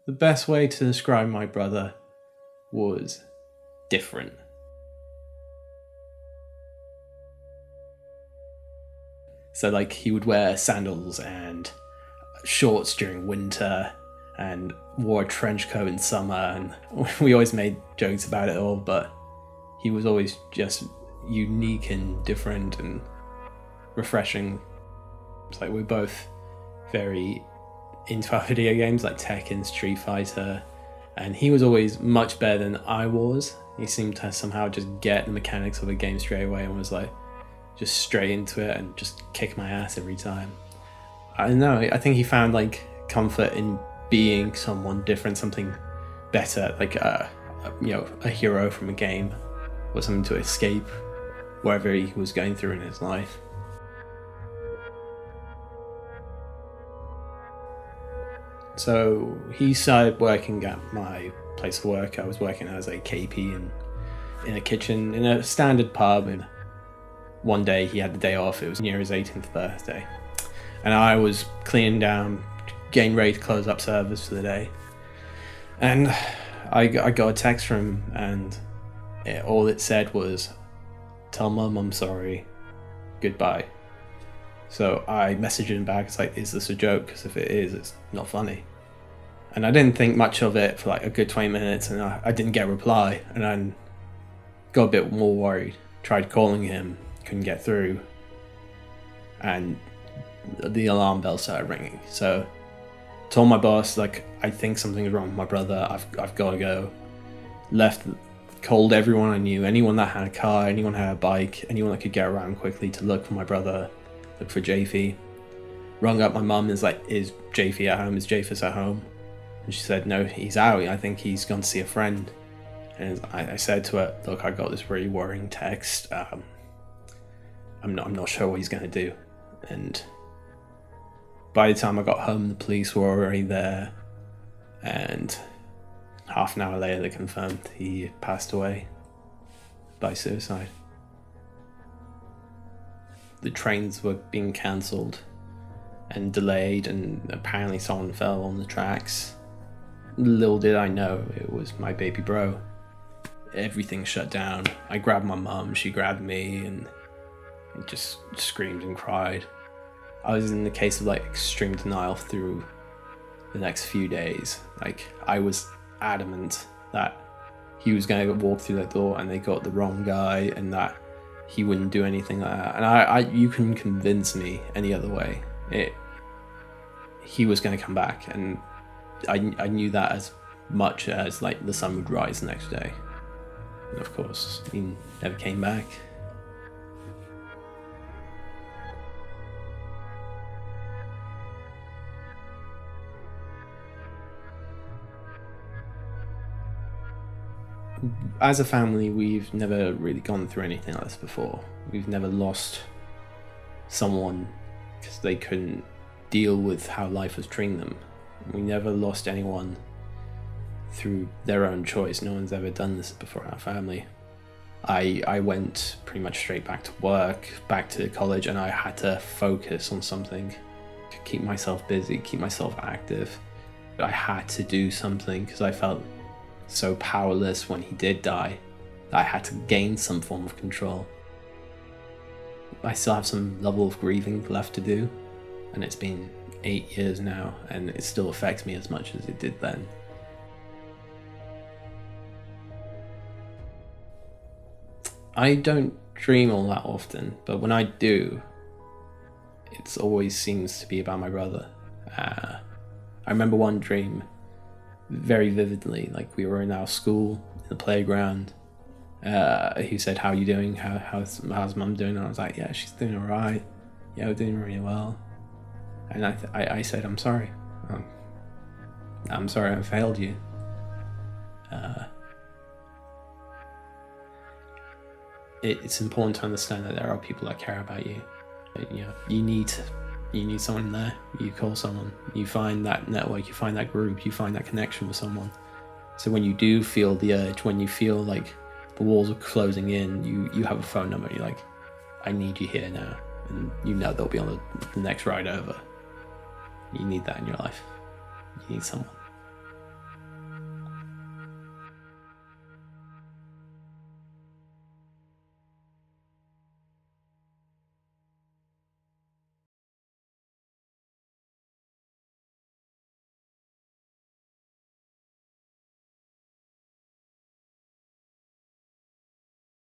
The best way to describe my brother was different. So like he would wear sandals and shorts during winter and wore a trench coat in summer, and we always made jokes about it all, but he was always just unique and different and refreshing. It's like we're both very into our video games like Tekken, Street Fighter, and he was always much better than I was. He seemed to somehow just get the mechanics of a game straight away and was like just straight into it and just kick my ass every time. I don't know, I think he found like comfort in being someone different, something better, like a hero from a game or something to escape whatever he was going through in his life. So he started working at my place of work. I was working as a KP in a kitchen in a standard pub, and one day he had the day off. It was near his 18th birthday, and I was cleaning down, getting ready to close up service for the day, and I got a text from him, and all it said was, "Tell Mum I'm sorry, goodbye." So I messaged him back. It's like, is this a joke? Because if it is, it's not funny. And I didn't think much of it for like a good 20 minutes, and I didn't get a reply, and I got a bit more worried. Tried calling him, couldn't get through, and the alarm bell started ringing. So told my boss, like, I think something's wrong with my brother, I've got to go. Left, called everyone I knew, anyone that had a car, anyone that had a bike, anyone that could get around quickly to look for my brother, look for Jafie. Rung up my mum and was like, is Jafie at home? Is Jafis at home? And she said, no, he's out. I think he's gone to see a friend. And I said to her, look, I got this really worrying text. I'm not sure what he's going to do. And by the time I got home, the police were already there. And half an hour later, they confirmed he passed away by suicide. The trains were being cancelled and delayed, and apparently someone fell on the tracks. Little did I know it was my baby bro. Everything shut down. I grabbed my mum, she grabbed me, and just screamed and cried. I was in the case of like extreme denial through the next few days. Like, I was adamant that he was going to walk through that door and they got the wrong guy, and that he wouldn't do anything like that. And you couldn't convince me any other way. He was going to come back, and I knew that as much as like the sun would rise the next day. And of course, he never came back. As a family, we've never really gone through anything like this before. We've never lost someone because they couldn't deal with how life was treating them. We never lost anyone through their own choice. No one's ever done this before in our family. I went pretty much straight back to work, back to college, and I had to focus on something to keep myself busy, keep myself active. I had to do something because I felt so powerless when he did die. I had to gain some form of control. I still have some level of grieving left to do, and it's been 8 years now, and it still affects me as much as it did then. I don't dream all that often, but when I do, it always seems to be about my brother. I remember one dream very vividly. Like, we were in our school, in the playground. He said, how are you doing? How's mum doing? And I was like, yeah, she's doing all right. Yeah, we're doing really well. And I said, I'm sorry. I'm sorry I failed you. It's important to understand that there are people that care about you. You need someone there. You call someone. You find that network. You find that group. You find that connection with someone. So when you do feel the urge, when you feel like the walls are closing in, you have a phone number. And you're like, I need you here now, and you know they'll be on the next ride over. You need that in your life. You need someone.